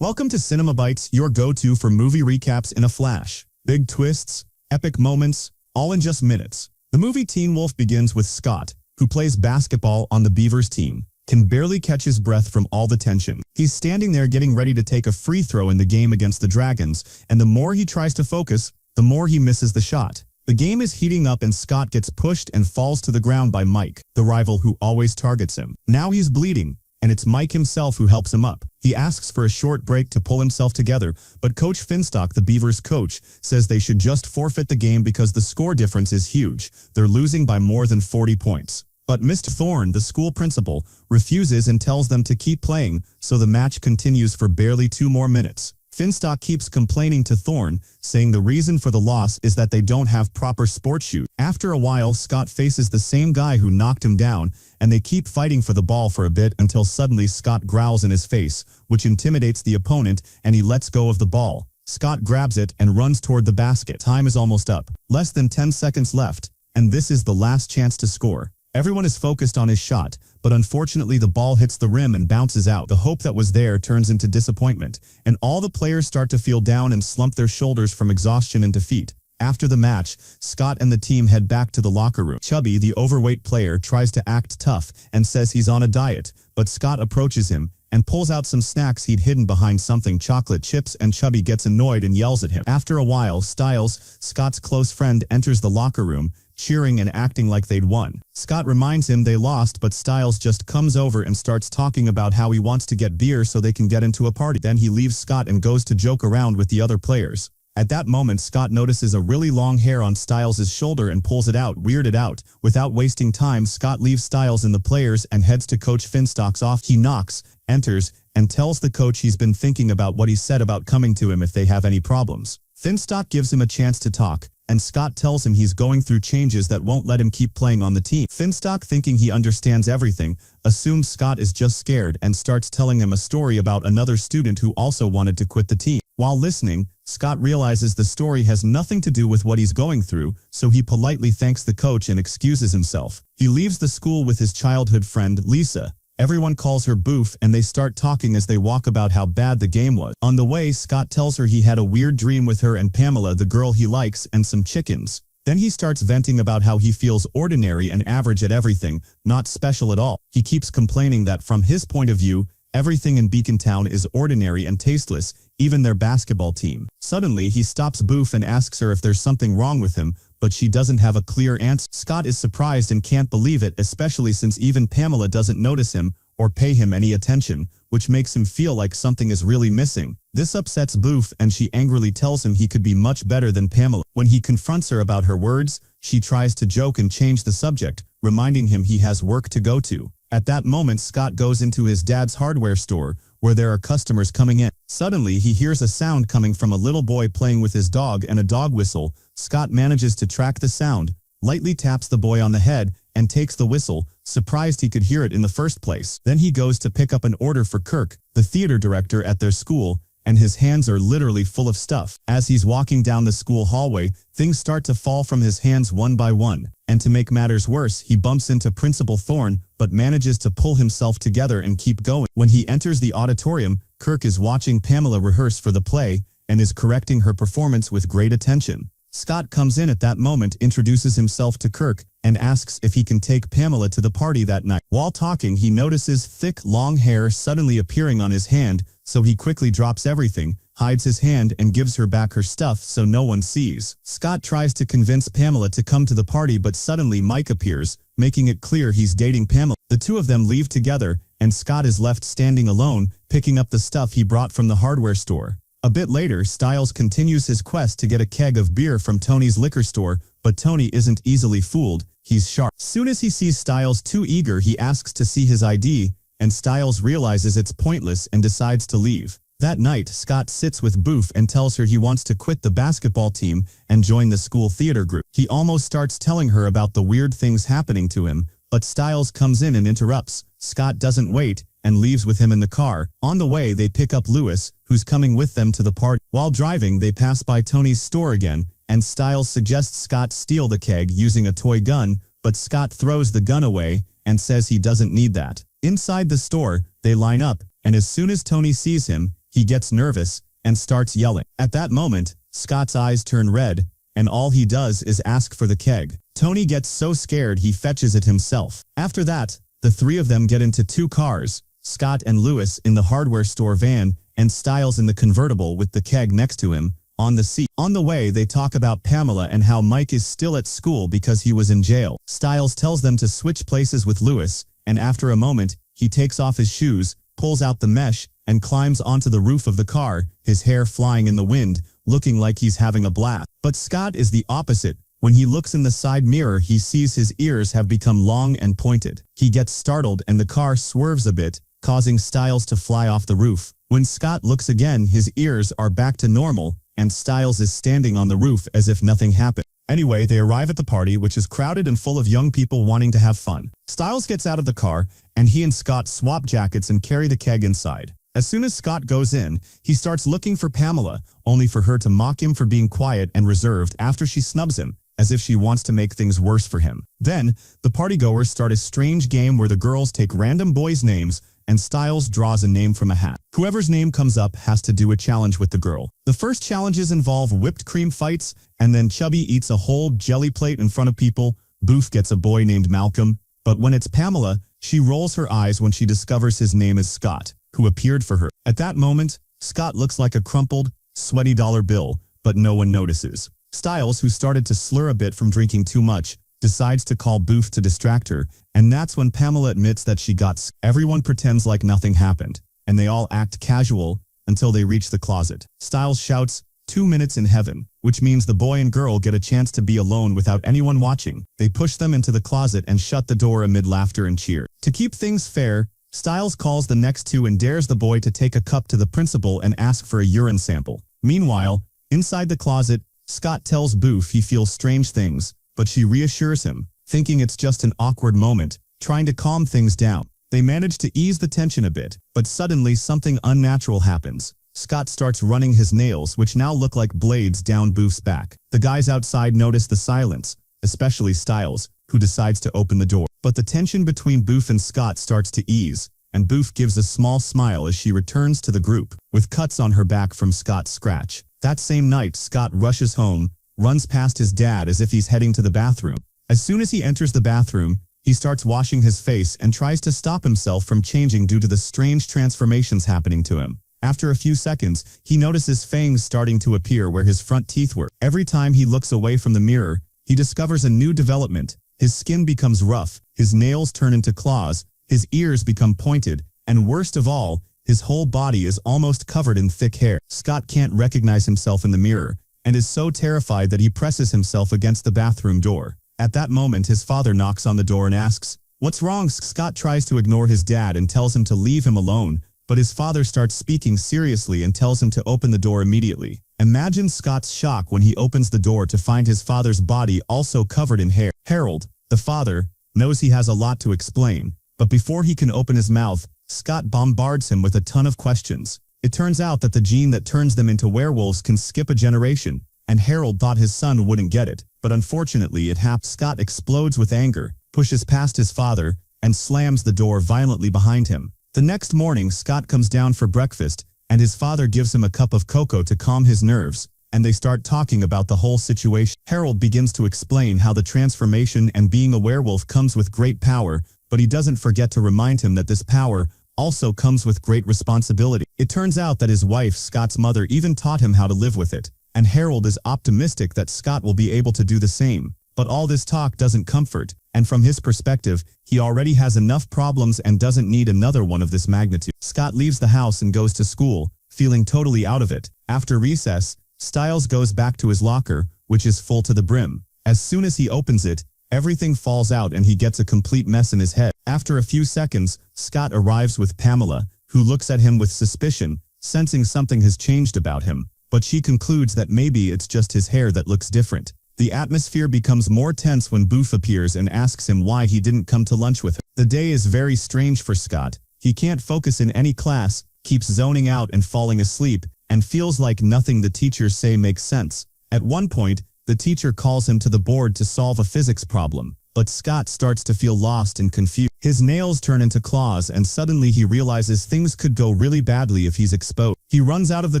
Welcome to CinemaBites, your go-to for movie recaps in a flash. Big twists, epic moments, all in just minutes. The movie Teen Wolf begins with Scott, who plays basketball on the Beavers team, can barely catch his breath from all the tension. He's standing there getting ready to take a free throw in the game against the Dragons, and the more he tries to focus, the more he misses the shot. The game is heating up and Scott gets pushed and falls to the ground by Mike, the rival who always targets him. Now he's bleeding, and it's Mike himself who helps him up. He asks for a short break to pull himself together, but Coach Finstock, the Beavers coach, says they should just forfeit the game because the score difference is huge. They're losing by more than 40 points. But Mr. Thorne, the school principal, refuses and tells them to keep playing, so the match continues for barely 2 more minutes. Finstock keeps complaining to Thorne, saying the reason for the loss is that they don't have proper sports shoes. After a while, Scott faces the same guy who knocked him down, and they keep fighting for the ball for a bit until suddenly Scott growls in his face, which intimidates the opponent, and he lets go of the ball. Scott grabs it and runs toward the basket. Time is almost up. Less than 10 seconds left, and this is the last chance to score. Everyone is focused on his shot, but unfortunately the ball hits the rim and bounces out. The hope that was there turns into disappointment, and all the players start to feel down and slump their shoulders from exhaustion and defeat. After the match, Scott and the team head back to the locker room. Chubby, the overweight player, tries to act tough and says he's on a diet, but Scott approaches him and pulls out some snacks he'd hidden behind something, chocolate chips, and Chubby gets annoyed and yells at him. After a while, Styles, Scott's close friend, enters the locker room, cheering and acting like they'd won. Scott reminds him they lost, but Styles just comes over and starts talking about how he wants to get beer so they can get into a party. Then he leaves Scott and goes to joke around with the other players. At that moment, Scott notices a really long hair on Styles' shoulder and pulls it out, weirded out. Without wasting time, Scott leaves Styles and the players and heads to Coach Finstock's office. He knocks, enters, and tells the coach he's been thinking about what he said about coming to him if they have any problems. Finstock gives him a chance to talk, and Scott tells him he's going through changes that won't let him keep playing on the team. Finstock, thinking he understands everything, assumes Scott is just scared and starts telling him a story about another student who also wanted to quit the team. While listening, Scott realizes the story has nothing to do with what he's going through, so he politely thanks the coach and excuses himself. He leaves the school with his childhood friend, Lisa. Everyone calls her Boof, and they start talking as they walk about how bad the game was. On the way, Scott tells her he had a weird dream with her and Pamela, the girl he likes, and some chickens. Then he starts venting about how he feels ordinary and average at everything, not special at all. He keeps complaining that from his point of view, everything in Beacon Town is ordinary and tasteless, even their basketball team. Suddenly, he stops Boof and asks her if there's something wrong with him, but she doesn't have a clear answer. Scott is surprised and can't believe it, especially since even Pamela doesn't notice him or pay him any attention, which makes him feel like something is really missing. This upsets Boof, and she angrily tells him he could be much better than Pamela. When he confronts her about her words, she tries to joke and change the subject, reminding him he has work to go to. At that moment, Scott goes into his dad's hardware store, where there are customers coming in. Suddenly, he hears a sound coming from a little boy playing with his dog and a dog whistle. Scott manages to track the sound, lightly taps the boy on the head, and takes the whistle, surprised he could hear it in the first place. Then he goes to pick up an order for Kirk, the theater director at their school, and his hands are literally full of stuff. As he's walking down the school hallway, things start to fall from his hands one by one. And to make matters worse, he bumps into Principal Thorne, but manages to pull himself together and keep going. When he enters the auditorium, Kirk is watching Pamela rehearse for the play, and is correcting her performance with great attention. Scott comes in at that moment, introduces himself to Kirk, and asks if he can take Pamela to the party that night. While talking, he notices thick, long hair suddenly appearing on his hand, so he quickly drops everything, hides his hand, and gives her back her stuff so no one sees. Scott tries to convince Pamela to come to the party, but suddenly Mike appears, making it clear he's dating Pamela. The two of them leave together, and Scott is left standing alone, picking up the stuff he brought from the hardware store. A bit later, Styles continues his quest to get a keg of beer from Tony's liquor store, but Tony isn't easily fooled. He's sharp. Soon as he sees Styles too eager, he asks to see his ID, and Styles realizes it's pointless and decides to leave. That night, Scott sits with Boof and tells her he wants to quit the basketball team and join the school theater group. He almost starts telling her about the weird things happening to him, but Styles comes in and interrupts. Scott doesn't wait and leaves with him in the car. On the way, they pick up Lewis, who's coming with them to the party. While driving, they pass by Tony's store again, and Styles suggests Scott steal the keg using a toy gun, but Scott throws the gun away and says he doesn't need that. Inside the store, they line up, and as soon as Tony sees him, he gets nervous and starts yelling. At that moment, Scott's eyes turn red, and all he does is ask for the keg. Tony gets so scared he fetches it himself. After that, the three of them get into two cars, Scott and Lewis in the hardware store van, and Styles in the convertible with the keg next to him on the seat. On the way, they talk about Pamela and how Mike is still at school because he was in jail. Styles tells them to switch places with Lewis, and after a moment, he takes off his shoes, pulls out the mesh, and climbs onto the roof of the car, his hair flying in the wind, looking like he's having a blast. But Scott is the opposite. When he looks in the side mirror, he sees his ears have become long and pointed. He gets startled and the car swerves a bit, causing Styles to fly off the roof. When Scott looks again, his ears are back to normal, and Styles is standing on the roof as if nothing happened. Anyway, they arrive at the party, which is crowded and full of young people wanting to have fun. Styles gets out of the car, and he and Scott swap jackets and carry the keg inside. As soon as Scott goes in, he starts looking for Pamela, only for her to mock him for being quiet and reserved after she snubs him, as if she wants to make things worse for him. Then, the partygoers start a strange game where the girls take random boys' names, and Styles draws a name from a hat. Whoever's name comes up has to do a challenge with the girl. The first challenges involve whipped cream fights, and then Chubby eats a whole jelly plate in front of people. Boof gets a boy named Malcolm, but when it's Pamela, she rolls her eyes when she discovers his name is Scott, who appeared for her. At that moment, Scott looks like a crumpled, sweaty dollar bill, but no one notices. Styles, who started to slur a bit from drinking too much, decides to call Boof to distract her, and that's when Pamela admits that she got. Everyone pretends like nothing happened, and they all act casual until they reach the closet. Styles shouts, 2 minutes in heaven, which means the boy and girl get a chance to be alone without anyone watching. They push them into the closet and shut the door amid laughter and cheer. To keep things fair, Styles calls the next two and dares the boy to take a cup to the principal and ask for a urine sample. Meanwhile, inside the closet, Scott tells Boof he feels strange things, but she reassures him, thinking it's just an awkward moment, trying to calm things down. They manage to ease the tension a bit, but suddenly something unnatural happens. Scott starts running his nails, which now look like blades, down Boof's back. The guys outside notice the silence, especially Styles, who decides to open the door. But the tension between Boof and Scott starts to ease, and Boof gives a small smile as she returns to the group, with cuts on her back from Scott's scratch. That same night, Scott rushes home, runs past his dad as if he's heading to the bathroom. As soon as he enters the bathroom, he starts washing his face and tries to stop himself from changing due to the strange transformations happening to him. After a few seconds, he notices fangs starting to appear where his front teeth were. Every time he looks away from the mirror, he discovers a new development. His skin becomes rough, his nails turn into claws, his ears become pointed, and worst of all, his whole body is almost covered in thick hair. Scott can't recognize himself in the mirror, and is so terrified that he presses himself against the bathroom door. At that moment, his father knocks on the door and asks, "What's wrong?" Scott tries to ignore his dad and tells him to leave him alone, but his father starts speaking seriously and tells him to open the door immediately. Imagine Scott's shock when he opens the door to find his father's body also covered in hair. Harold, the father, knows he has a lot to explain, but before he can open his mouth, Scott bombards him with a ton of questions. It turns out that the gene that turns them into werewolves can skip a generation, and Harold thought his son wouldn't get it, but unfortunately it happens. Scott explodes with anger, pushes past his father, and slams the door violently behind him. The next morning, Scott comes down for breakfast, and his father gives him a cup of cocoa to calm his nerves, and they start talking about the whole situation. Harold begins to explain how the transformation and being a werewolf comes with great power, but he doesn't forget to remind him that this power also comes with great responsibility. It turns out that his wife, Scott's mother, even taught him how to live with it, and Harold is optimistic that Scott will be able to do the same. But all this talk doesn't comfort, and from his perspective, he already has enough problems and doesn't need another one of this magnitude. Scott leaves the house and goes to school, feeling totally out of it. After recess, Styles goes back to his locker, which is full to the brim. As soon as he opens it, everything falls out and he gets a complete mess in his head. After a few seconds, Scott arrives with Pamela, who looks at him with suspicion, sensing something has changed about him, but she concludes that maybe it's just his hair that looks different. The atmosphere becomes more tense when Boof appears and asks him why he didn't come to lunch with her. The day is very strange for Scott. He can't focus in any class, keeps zoning out and falling asleep, and feels like nothing the teachers say makes sense. At one point, the teacher calls him to the board to solve a physics problem, but Scott starts to feel lost and confused. His nails turn into claws and suddenly he realizes things could go really badly if he's exposed. He runs out of the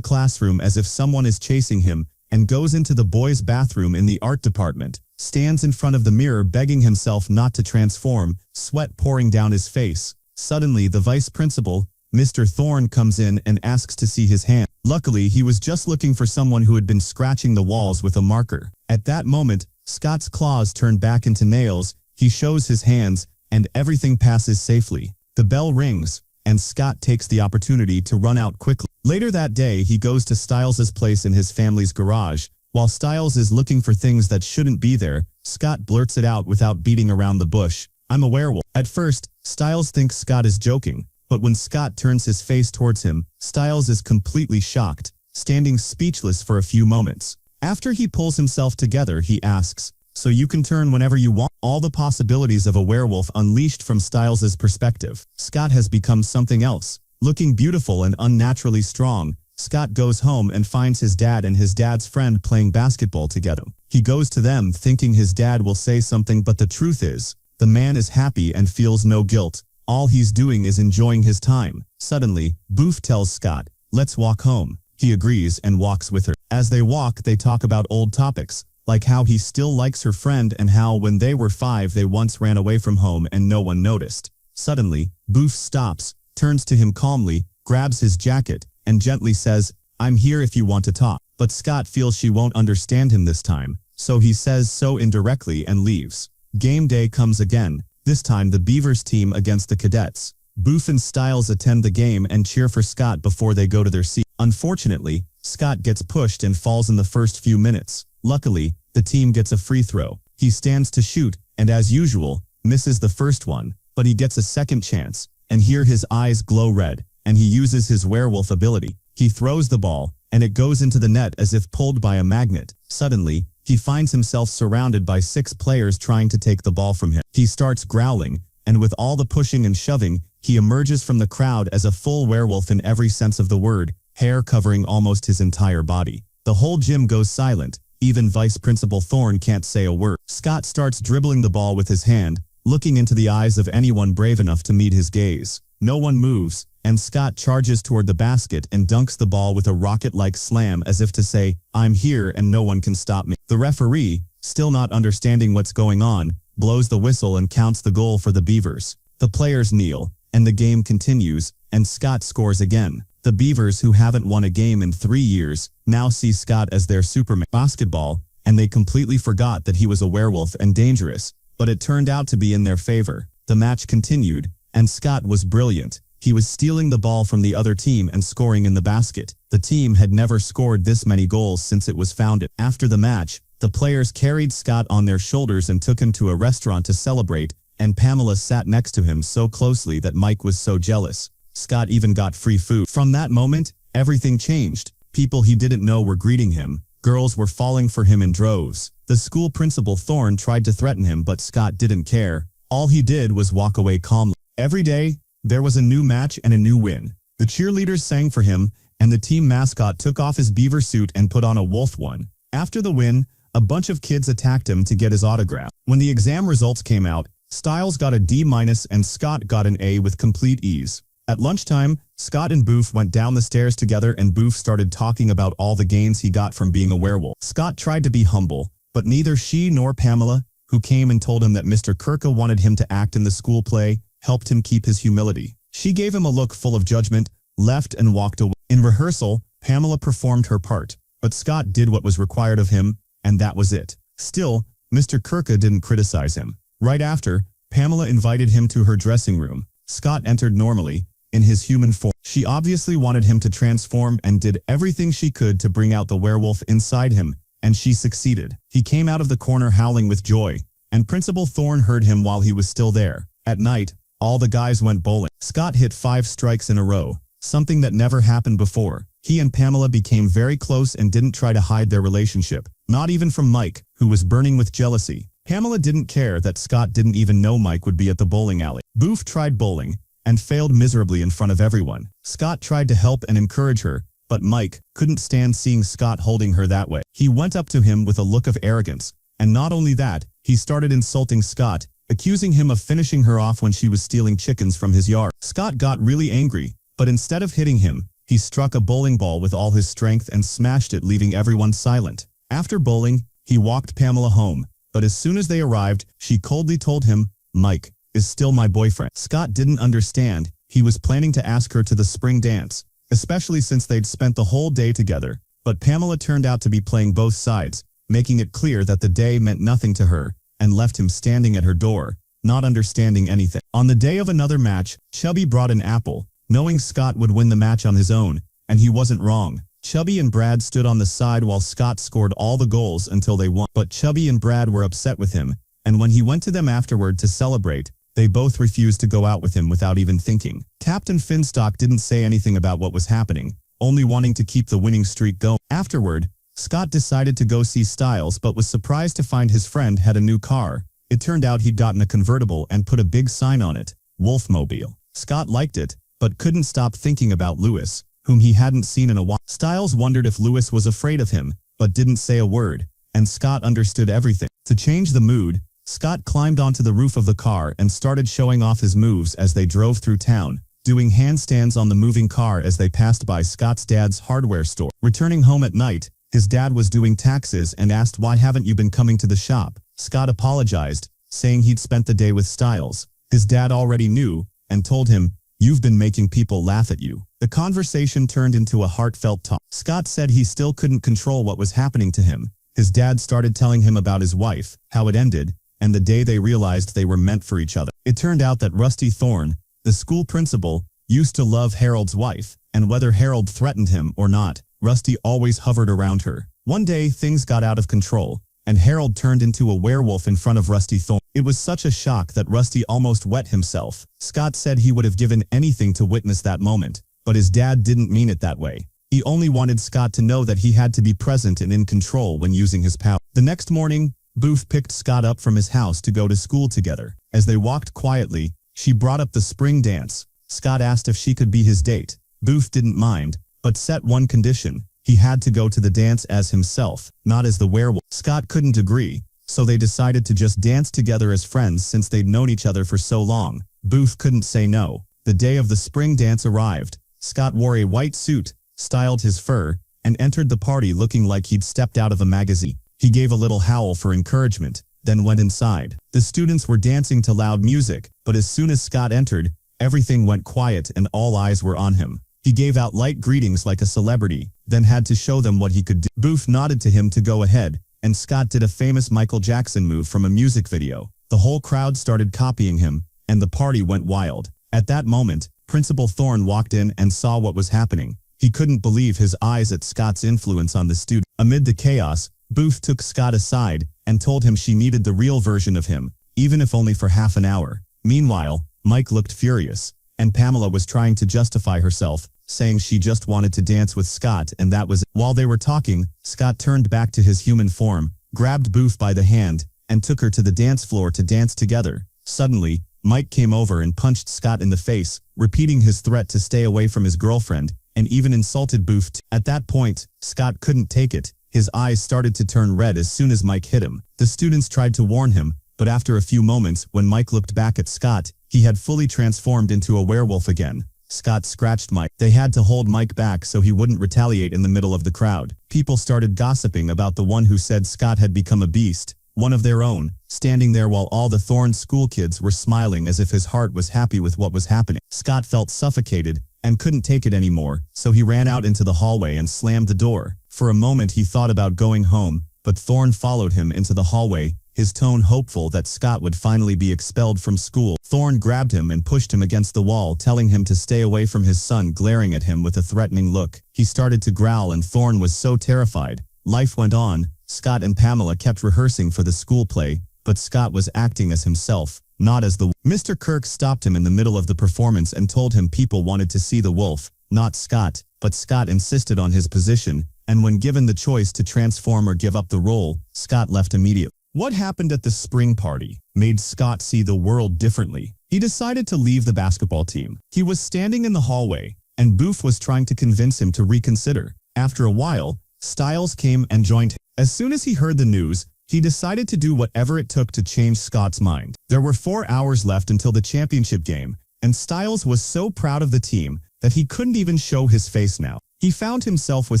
classroom as if someone is chasing him and goes into the boys' bathroom in the art department, stands in front of the mirror begging himself not to transform, sweat pouring down his face. Suddenly, the vice principal, Mr. Thorne, comes in and asks to see his hand. Luckily, he was just looking for someone who had been scratching the walls with a marker. At that moment, Scott's claws turn back into nails, he shows his hands, and everything passes safely. The bell rings, and Scott takes the opportunity to run out quickly. Later that day, he goes to Styles's place in his family's garage. While Styles is looking for things that shouldn't be there, Scott blurts it out without beating around the bush. "I'm a werewolf." At first, Styles thinks Scott is joking, but when Scott turns his face towards him, Styles is completely shocked, standing speechless for a few moments. After he pulls himself together, he asks, "So you can turn whenever you want?" All the possibilities of a werewolf unleashed from Styles's perspective. Scott has become something else. Looking beautiful and unnaturally strong, Scott goes home and finds his dad and his dad's friend playing basketball together. He goes to them thinking his dad will say something, but the truth is, the man is happy and feels no guilt. All he's doing is enjoying his time. Suddenly, Boof tells Scott, "Let's walk home." He agrees and walks with her. As they walk, they talk about old topics, like how he still likes her friend and how when they were 5 they once ran away from home and no one noticed. Suddenly, Boof stops, turns to him calmly, grabs his jacket, and gently says, "I'm here if you want to talk." But Scott feels she won't understand him this time, so he says so indirectly and leaves. Game day comes again, this time the Beavers team against the Cadets. Boof and Styles attend the game and cheer for Scott before they go to their seat. Unfortunately, Scott gets pushed and falls in the first few minutes. Luckily, the team gets a free throw. He stands to shoot, and as usual, misses the first one, but he gets a second chance, and here his eyes glow red, and he uses his werewolf ability. He throws the ball, and it goes into the net as if pulled by a magnet. Suddenly, he finds himself surrounded by 6 players trying to take the ball from him. He starts growling, and with all the pushing and shoving, he emerges from the crowd as a full werewolf in every sense of the word, hair covering almost his entire body. The whole gym goes silent, even Vice Principal Thorne can't say a word. Scott starts dribbling the ball with his hand, looking into the eyes of anyone brave enough to meet his gaze. No one moves, and Scott charges toward the basket and dunks the ball with a rocket-like slam as if to say, "I'm here and no one can stop me." The referee, still not understanding what's going on, blows the whistle and counts the goal for the Beavers. The players kneel, and the game continues, and Scott scores again. The Beavers, who haven't won a game in 3 years, now see Scott as their Superman. Basketball, and they completely forgot that he was a werewolf and dangerous, but it turned out to be in their favor. The match continued, and Scott was brilliant. He was stealing the ball from the other team and scoring in the basket. The team had never scored this many goals since it was founded. After the match, the players carried Scott on their shoulders and took him to a restaurant to celebrate, and Pamela sat next to him so closely that Mike was so jealous. Scott even got free food. From that moment, everything changed. People he didn't know were greeting him. Girls were falling for him in droves. The school principal Thorne tried to threaten him, but Scott didn't care. All he did was walk away calmly. Every day, there was a new match and a new win. The cheerleaders sang for him, and the team mascot took off his beaver suit and put on a wolf one. After the win, a bunch of kids attacked him to get his autograph. When the exam results came out, Styles got a D- and Scott got an A with complete ease. At lunchtime, Scott and Boof went down the stairs together and Boof started talking about all the gains he got from being a werewolf. Scott tried to be humble, but neither she nor Pamela, who came and told him that Mr. Kirka wanted him to act in the school play, helped him keep his humility. She gave him a look full of judgment, left and walked away. In rehearsal, Pamela performed her part, but Scott did what was required of him, and that was it. Still, Mr. Kirka didn't criticize him. Right after, Pamela invited him to her dressing room. Scott entered normally, in his human form. She obviously wanted him to transform and did everything she could to bring out the werewolf inside him, and she succeeded. He came out of the corner howling with joy, and Principal Thorne heard him while he was still there. At night, all the guys went bowling. Scott hit 5 strikes in a row, something that never happened before. He and Pamela became very close and didn't try to hide their relationship, not even from Mike, who was burning with jealousy. Pamela didn't care that Scott didn't even know Mike would be at the bowling alley. Boof tried bowling, and failed miserably in front of everyone. Scott tried to help and encourage her, but Mike couldn't stand seeing Scott holding her that way. He went up to him with a look of arrogance, and not only that, he started insulting Scott, accusing him of finishing her off when she was stealing chickens from his yard. Scott got really angry, but instead of hitting him, he struck a bowling ball with all his strength and smashed it, leaving everyone silent. After bowling, he walked Pamela home, but as soon as they arrived, she coldly told him, "Mike is still my boyfriend." Scott didn't understand. He was planning to ask her to the spring dance, especially since they'd spent the whole day together. But Pamela turned out to be playing both sides, making it clear that the day meant nothing to her, and left him standing at her door, not understanding anything. On the day of another match, Chubby brought an apple, knowing Scott would win the match on his own, and he wasn't wrong. Chubby and Brad stood on the side while Scott scored all the goals until they won. But Chubby and Brad were upset with him, and when he went to them afterward to celebrate, they both refused to go out with him without even thinking. Captain Finstock didn't say anything about what was happening, only wanting to keep the winning streak going. Afterward, Scott decided to go see Styles but was surprised to find his friend had a new car. It turned out he'd gotten a convertible and put a big sign on it, Wolfmobile. Scott liked it, but couldn't stop thinking about Lewis, whom he hadn't seen in a while. Styles wondered if Lewis was afraid of him, but didn't say a word, and Scott understood everything. To change the mood, Scott climbed onto the roof of the car and started showing off his moves as they drove through town, doing handstands on the moving car as they passed by Scott's dad's hardware store. Returning home at night, his dad was doing taxes and asked, "Why haven't you been coming to the shop?" Scott apologized, saying he'd spent the day with Styles. His dad already knew, and told him, "You've been making people laugh at you." The conversation turned into a heartfelt talk. Scott said he still couldn't control what was happening to him. His dad started telling him about his wife, how it ended, and the day they realized they were meant for each other. It turned out that Rusty Thorne, the school principal, used to love Harold's wife, and whether Harold threatened him or not, Rusty always hovered around her. One day, things got out of control, and Harold turned into a werewolf in front of Rusty Thorne. It was such a shock that Rusty almost wet himself. Scott said he would have given anything to witness that moment, but his dad didn't mean it that way. He only wanted Scott to know that he had to be present and in control when using his power. The next morning, Booth picked Scott up from his house to go to school together. As they walked quietly, she brought up the spring dance. Scott asked if she could be his date. Booth didn't mind, but set one condition. He had to go to the dance as himself, not as the werewolf. Scott couldn't agree, so they decided to just dance together as friends since they'd known each other for so long. Booth couldn't say no. The day of the spring dance arrived. Scott wore a white suit, styled his fur, and entered the party looking like he'd stepped out of a magazine. He gave a little howl for encouragement, then went inside. The students were dancing to loud music, but as soon as Scott entered, everything went quiet and all eyes were on him. He gave out light greetings like a celebrity, then had to show them what he could do. Booth nodded to him to go ahead, and Scott did a famous Michael Jackson move from a music video. The whole crowd started copying him, and the party went wild. At that moment, Principal Thorne walked in and saw what was happening. He couldn't believe his eyes at Scott's influence on the student. Amid the chaos, Booth took Scott aside and told him she needed the real version of him, even if only for half an hour. Meanwhile, Mike looked furious, and Pamela was trying to justify herself, saying she just wanted to dance with Scott and that was it. While they were talking, Scott turned back to his human form, grabbed Booth by the hand, and took her to the dance floor to dance together. Suddenly, Mike came over and punched Scott in the face, repeating his threat to stay away from his girlfriend, and even insulted Booth. At that point, Scott couldn't take it. His eyes started to turn red as soon as Mike hit him. The students tried to warn him, but after a few moments, when Mike looked back at Scott, he had fully transformed into a werewolf again. Scott scratched Mike. They had to hold Mike back so he wouldn't retaliate in the middle of the crowd. People started gossiping about the one who said Scott had become a beast, one of their own, standing there while all the Thorne school kids were smiling as if his heart was happy with what was happening. Scott felt suffocated and couldn't take it anymore, so he ran out into the hallway and slammed the door. For a moment he thought about going home, but Thorne followed him into the hallway, his tone hopeful that Scott would finally be expelled from school. Thorne grabbed him and pushed him against the wall, telling him to stay away from his son, glaring at him with a threatening look. He started to growl and Thorne was so terrified. Life went on. Scott and Pamela kept rehearsing for the school play, but Scott was acting as himself, not as the wolf. Mr. Kirk stopped him in the middle of the performance and told him people wanted to see the wolf, not Scott, but Scott insisted on his position, and when given the choice to transform or give up the role, Scott left immediately. What happened at the spring party made Scott see the world differently. He decided to leave the basketball team. He was standing in the hallway, and Booth was trying to convince him to reconsider. After a while, Styles came and joined him. As soon as he heard the news, he decided to do whatever it took to change Scott's mind. There were 4 hours left until the championship game, and Styles was so proud of the team that he couldn't even show his face now. He found himself with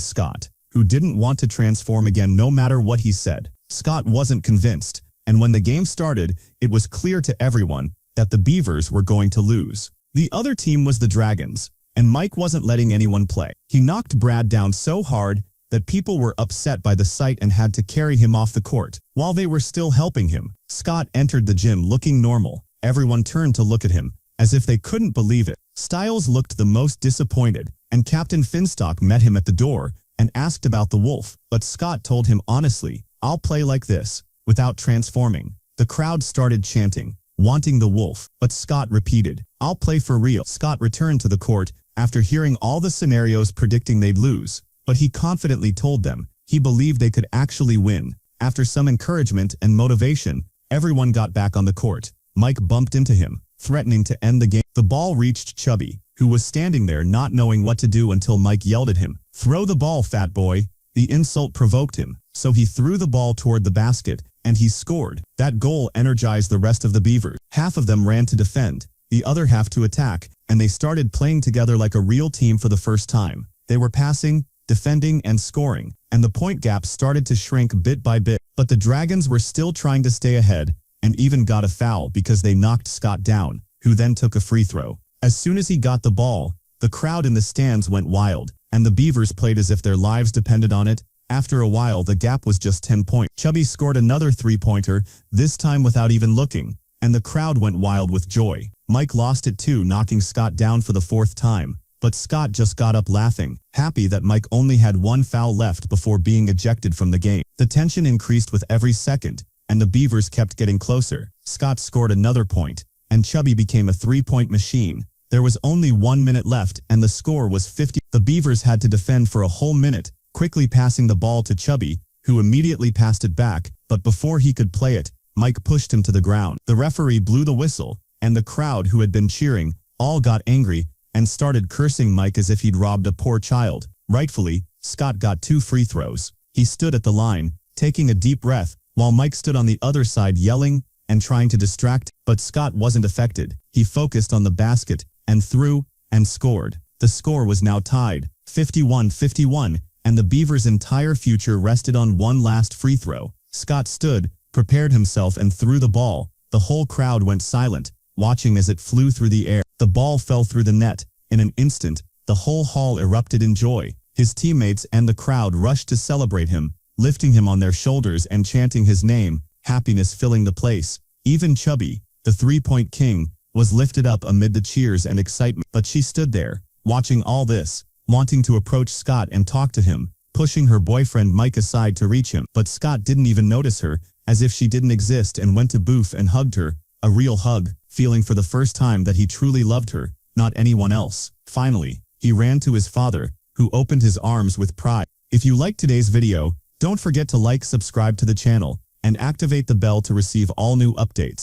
Scott, who didn't want to transform again no matter what he said. Scott wasn't convinced, and when the game started, it was clear to everyone that the Beavers were going to lose. The other team was the Dragons, and Mike wasn't letting anyone play. He knocked Brad down so hard that people were upset by the sight and had to carry him off the court. While they were still helping him, Scott entered the gym looking normal. Everyone turned to look at him, as if they couldn't believe it. Styles looked the most disappointed, and Captain Finstock met him at the door and asked about the wolf, but Scott told him honestly, "I'll play like this, without transforming." The crowd started chanting, wanting the wolf, but Scott repeated, "I'll play for real." Scott returned to the court after hearing all the scenarios predicting they'd lose, but he confidently told them he believed they could actually win. After some encouragement and motivation, everyone got back on the court. Mike bumped into him, threatening to end the game. The ball reached Chubby, who was standing there not knowing what to do until Mike yelled at him, "Throw the ball, fat boy." The insult provoked him, so he threw the ball toward the basket, and he scored. That goal energized the rest of the Beavers. Half of them ran to defend, the other half to attack, and they started playing together like a real team for the first time. They were passing, defending, and scoring, and the point gap started to shrink bit by bit. But the Dragons were still trying to stay ahead, and even got a foul because they knocked Scott down, who then took a free throw. As soon as he got the ball, the crowd in the stands went wild, and the Beavers played as if their lives depended on it. After a while, the gap was just 10 points. Chubby scored another three-pointer, this time without even looking, and the crowd went wild with joy. Mike lost it too, knocking Scott down for the fourth time, but Scott just got up laughing, happy that Mike only had one foul left before being ejected from the game. The tension increased with every second, and the Beavers kept getting closer. Scott scored another point, and Chubby became a three-point machine. There was only 1 minute left, and the score was 50. The Beavers had to defend for a whole minute, quickly passing the ball to Chubby, who immediately passed it back, but before he could play it, Mike pushed him to the ground. The referee blew the whistle, and the crowd who had been cheering all got angry and started cursing Mike as if he'd robbed a poor child. Rightfully, Scott got 2 free throws. He stood at the line, taking a deep breath, while Mike stood on the other side yelling and trying to distract, but Scott wasn't affected. He focused on the basket and threw and scored. The score was now tied, 51-51, and the Beavers' entire future rested on one last free throw. Scott stood, prepared himself, and threw the ball. The whole crowd went silent, watching as it flew through the air. The ball fell through the net. In an instant, the whole hall erupted in joy. His teammates and the crowd rushed to celebrate him, lifting him on their shoulders and chanting his name, happiness filling the place. Even Chubby, the three-point king, was lifted up amid the cheers and excitement. But she stood there, watching all this, wanting to approach Scott and talk to him, pushing her boyfriend Mike aside to reach him. But Scott didn't even notice her, as if she didn't exist, and went to Boof and hugged her, a real hug, feeling for the first time that he truly loved her, not anyone else. Finally, he ran to his father, who opened his arms with pride. If you liked today's video, don't forget to like, subscribe to the channel, and activate the bell to receive all new updates.